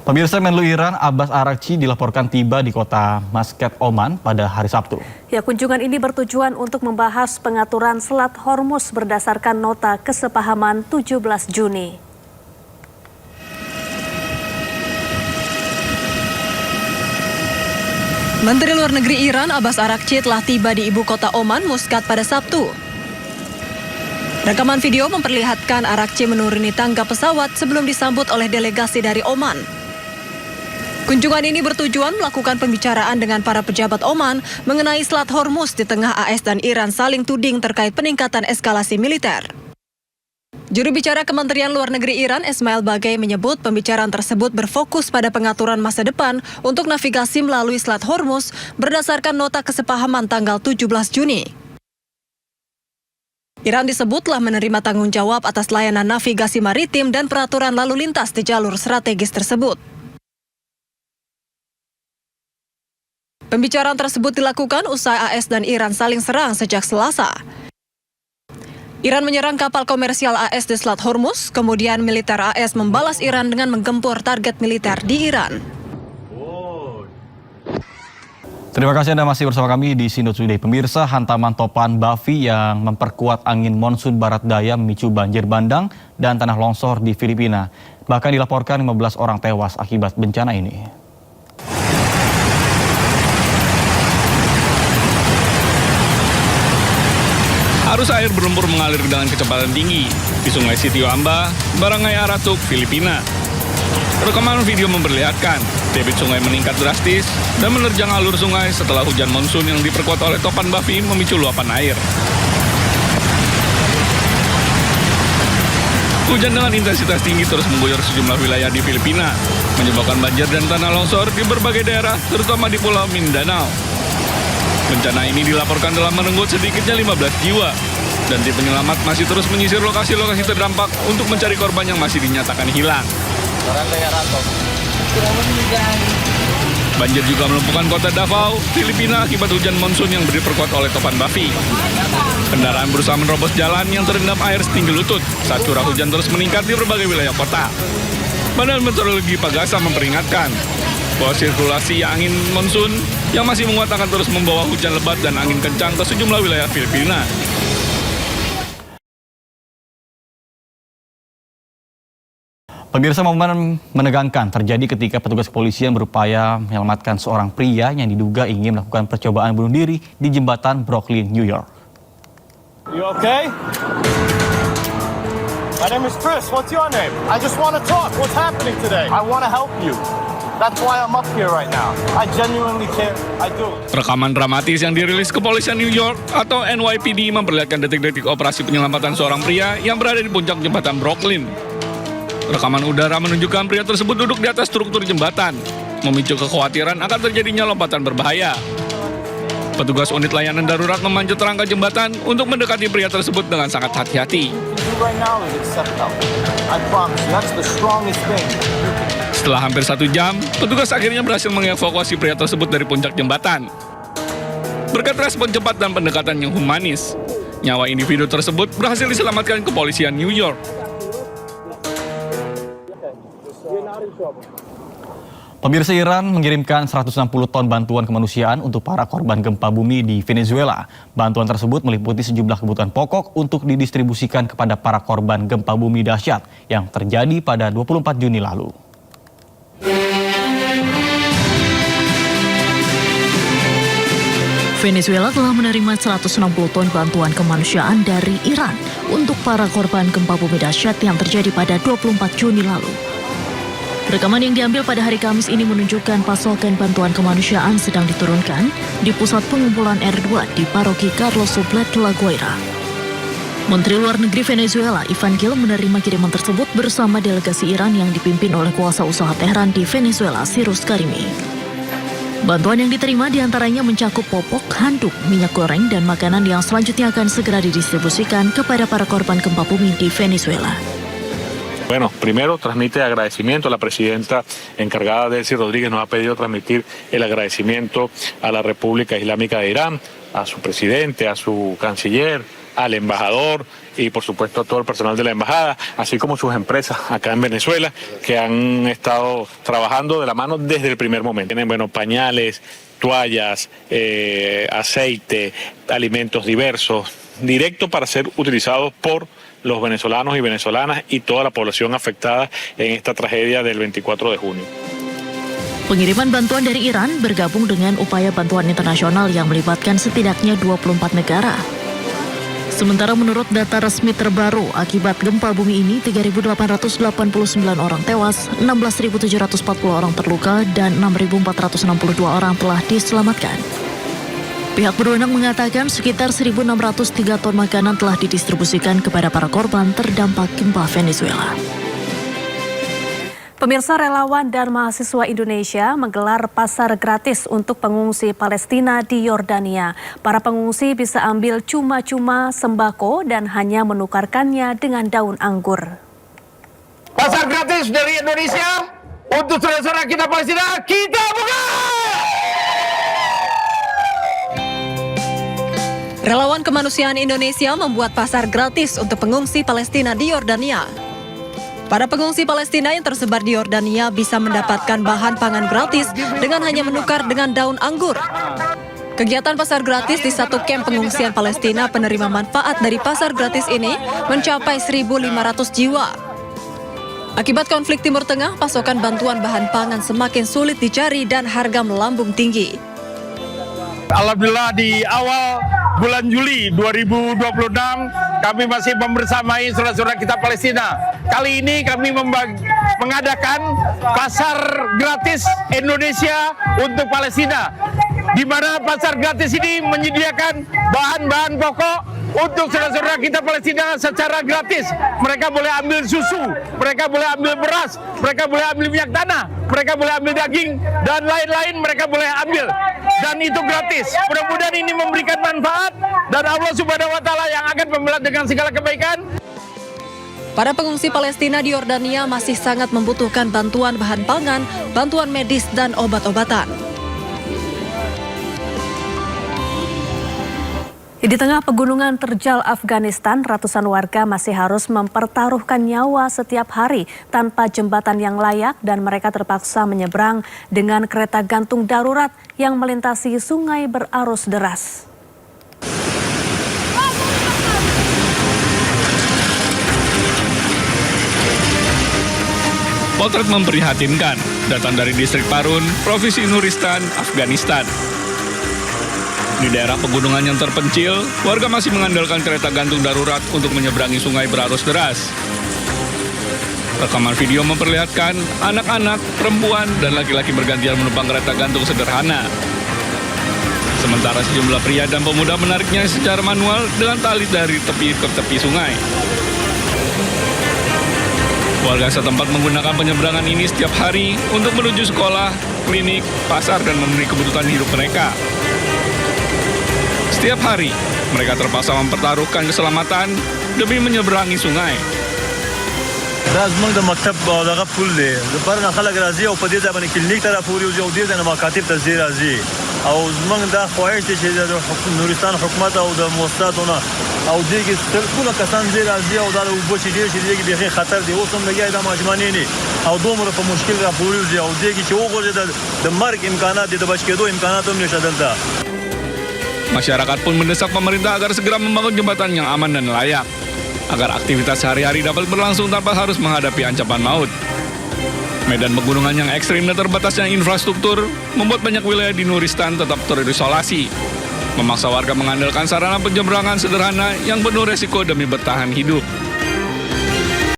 Pemirsa, Menlu Iran Abbas Araghchi dilaporkan tiba di kota Muscat, Oman pada hari Sabtu. Ya, kunjungan ini bertujuan untuk membahas pengaturan Selat Hormuz berdasarkan nota kesepahaman 17 Juni. Menteri Luar Negeri Iran Abbas Araghchi telah tiba di ibu kota Oman, Muscat pada Sabtu. Rekaman video memperlihatkan Araghchi menuruni tangga pesawat sebelum disambut oleh delegasi dari Oman. Kunjungan ini bertujuan melakukan pembicaraan dengan para pejabat Oman mengenai Selat Hormuz di tengah AS dan Iran saling tuding terkait peningkatan eskalasi militer. Juru bicara Kementerian Luar Negeri Iran Esmail Bagei menyebut pembicaraan tersebut berfokus pada pengaturan masa depan untuk navigasi melalui Selat Hormuz berdasarkan nota kesepahaman tanggal 17 Juni. Iran disebut telah menerima tanggung jawab atas layanan navigasi maritim dan peraturan lalu lintas di jalur strategis tersebut. Pembicaraan tersebut dilakukan usai AS dan Iran saling serang sejak Selasa. Iran menyerang kapal komersial AS di Selat Hormuz, kemudian militer AS membalas Iran dengan menggempur target militer di Iran. Terima kasih Anda masih bersama kami di Sindo Today. Pemirsa, hantaman topan Bavi yang memperkuat angin monsun barat daya memicu banjir bandang dan tanah longsor di Filipina. Bahkan dilaporkan 15 orang tewas akibat bencana ini. Arus air berlumpur mengalir dengan kecepatan tinggi di Sungai Sitioamba, Barangay Aratuk, Filipina. Rekaman video memperlihatkan debit sungai meningkat drastis dan menerjang alur sungai setelah hujan monsun yang diperkuat oleh topan Bavi memicu luapan air. Hujan dengan intensitas tinggi terus mengguyur sejumlah wilayah di Filipina, menyebabkan banjir dan tanah longsor di berbagai daerah, terutama di Pulau Mindanao. Bencana ini dilaporkan telah merenggut sedikitnya 15 jiwa, dan tim penyelamat masih terus menyisir lokasi-lokasi terdampak untuk mencari korban yang masih dinyatakan hilang. Banjir juga melumpuhkan kota Davao, Filipina akibat hujan monsun yang diperkuat oleh topan Bavi. Kendaraan berusaha menerobos jalan yang terendam air setinggi lutut saat curah hujan terus meningkat di berbagai wilayah kota. Badan Meteorologi Pagasa memperingatkan bahwa sirkulasi angin monsun yang masih menguat akan terus membawa hujan lebat dan angin kencang ke sejumlah wilayah Filipina. Pemirsa, momen menegangkan terjadi ketika petugas kepolisian berupaya menyelamatkan seorang pria yang diduga ingin melakukan percobaan bunuh diri di jembatan Brooklyn, New York. You okay? My name is Chris. What's your name? I just want to talk. What's happening today? I want to help you. That's why I'm up here right now. I genuinely care. I do. Rekaman dramatis yang dirilis kepolisian New York atau NYPD memperlihatkan detik-detik operasi penyelamatan seorang pria yang berada di puncak jembatan Brooklyn. Rekaman udara menunjukkan pria tersebut duduk di atas struktur jembatan, memicu kekhawatiran akan terjadinya lompatan berbahaya. Petugas unit layanan darurat memanjat rangka jembatan untuk mendekati pria tersebut dengan sangat hati-hati. Setelah hampir 1 jam, petugas akhirnya berhasil mengevakuasi pria tersebut dari puncak jembatan. Berkat respon cepat dan pendekatan yang humanis, nyawa individu tersebut berhasil diselamatkan kepolisian New York. Pemirsa, Iran mengirimkan 160 ton bantuan kemanusiaan untuk para korban gempa bumi di Venezuela. Bantuan tersebut meliputi sejumlah kebutuhan pokok untuk didistribusikan kepada para korban gempa bumi dahsyat yang terjadi pada 24 Juni lalu. Venezuela telah menerima 160 ton bantuan kemanusiaan dari Iran untuk para korban gempa bumi dahsyat yang terjadi pada 24 Juni lalu. Rekaman yang diambil pada hari Kamis ini menunjukkan pasokan bantuan kemanusiaan sedang diturunkan di pusat pengumpulan R2 di paroki Carlos Sublet, La Guaira. Menteri Luar Negeri Venezuela, Ivan Gil, menerima kiriman tersebut bersama delegasi Iran yang dipimpin oleh kuasa usaha Tehran di Venezuela, Cyrus Karimi. Bantuan yang diterima diantaranya mencakup popok, handuk, minyak goreng, dan makanan yang selanjutnya akan segera didistribusikan kepada para korban gempa bumi di Venezuela. Bueno, primero transmite agradecimiento a la presidenta encargada, Delcy Rodríguez, nos ha pedido transmitir el agradecimiento a la República Islámica de Irán, a su presidente, a su canciller, al embajador y por supuesto a todo el personal de la embajada, así como sus empresas acá en Venezuela que han estado trabajando de la mano desde el primer momento. Tienen, bueno, pañales, toallas, aceite, alimentos diversos, directo para ser utilizados por los venezolanos y venezolanas y toda la población afectada en esta tragedia del 24 de junio. Pengiriman bantuan dari Iran bergabung dengan upaya bantuan internasional yang melibatkan setidaknya 24 negara. Sementara menurut data resmi terbaru, akibat gempa bumi ini 3.889 orang tewas, 16.740 orang terluka, dan 6.462 orang telah diselamatkan. Pihak berwenang mengatakan sekitar 1.603 ton makanan telah didistribusikan kepada para korban terdampak gempa Venezuela. Pemirsa, relawan dan mahasiswa Indonesia menggelar pasar gratis untuk pengungsi Palestina di Yordania. Para pengungsi bisa ambil cuma-cuma sembako dan hanya menukarkannya dengan daun anggur. Pasar gratis dari Indonesia untuk saudara-saudara kita Palestina, kita buka! Relawan kemanusiaan Indonesia membuat pasar gratis untuk pengungsi Palestina di Yordania. Para pengungsi Palestina yang tersebar di Yordania bisa mendapatkan bahan pangan gratis dengan hanya menukar dengan daun anggur. Kegiatan pasar gratis di satu kamp pengungsian Palestina penerima manfaat dari pasar gratis ini mencapai 1.500 jiwa. Akibat konflik Timur Tengah, pasokan bantuan bahan pangan semakin sulit dicari dan harga melambung tinggi. Alhamdulillah di awal bulan Juli 2026 kami masih membersamai saudara-saudara kita Palestina. Kali ini kami mengadakan pasar gratis Indonesia untuk Palestina, di mana pasar gratis ini menyediakan bahan-bahan pokok untuk saudara-saudara kita Palestina secara gratis. Mereka boleh ambil susu, mereka boleh ambil beras, mereka boleh ambil minyak tanah, mereka boleh ambil daging, dan lain-lain mereka boleh ambil. Dan itu gratis. Mudah-mudahan ini memberikan manfaat dan Allah Subhanahu wa Ta'ala yang akan membalas dengan segala kebaikan. Para pengungsi Palestina di Yordania masih sangat membutuhkan bantuan bahan pangan, bantuan medis, dan obat-obatan. Di tengah pegunungan terjal Afghanistan, ratusan warga masih harus mempertaruhkan nyawa setiap hari tanpa jembatan yang layak dan mereka terpaksa menyeberang dengan kereta gantung darurat yang melintasi sungai berarus deras. Potret memprihatinkan, datang dari distrik Parun, Provinsi Nuristan, Afghanistan. Di daerah pegunungan yang terpencil, warga masih mengandalkan kereta gantung darurat untuk menyeberangi sungai berarus deras. Rekaman video memperlihatkan anak-anak, perempuan, dan laki-laki bergantian menumpang kereta gantung sederhana. Sementara sejumlah pria dan pemuda menariknya secara manual dengan tali dari tepi ke tepi sungai. Warga setempat menggunakan penyeberangan ini setiap hari untuk menuju sekolah, klinik, pasar, dan memenuhi kebutuhan hidup mereka. Setiap hari, mereka terpaksa mempertaruhkan keselamatan demi menyeberangi sungai. دا زمونږ د مکتب دغه پول دی د پرنه خلک راځي او په دې ځای باندې کلینیک ته راپورې وځي او دې ځای نه مکاتب ته ځي راځي او زمونږ دا خواهش دی چې د نورستان حکومت او د مؤسساتو نه او دې کې ټول کسان ځي راځي او دا د اوبو چې ډېر شي دې کې بېخي خطر دی اوس هم لګیا دا ماشومانې نه او دومره په مشکل راپورې وځي او دې کې چې وګورئ د مرګ امکانات دي د بچ کېدو امکانات هم نشته دلته. Masyarakat pun mendesak pemerintah agar segera membangun jembatan yang aman dan layak, agar aktivitas sehari-hari dapat berlangsung tanpa harus menghadapi ancaman maut. Medan pegunungan yang ekstrim dan terbatasnya infrastruktur membuat banyak wilayah di Nuristan tetap terisolasi, memaksa warga mengandalkan sarana penyeberangan sederhana yang penuh resiko demi bertahan hidup.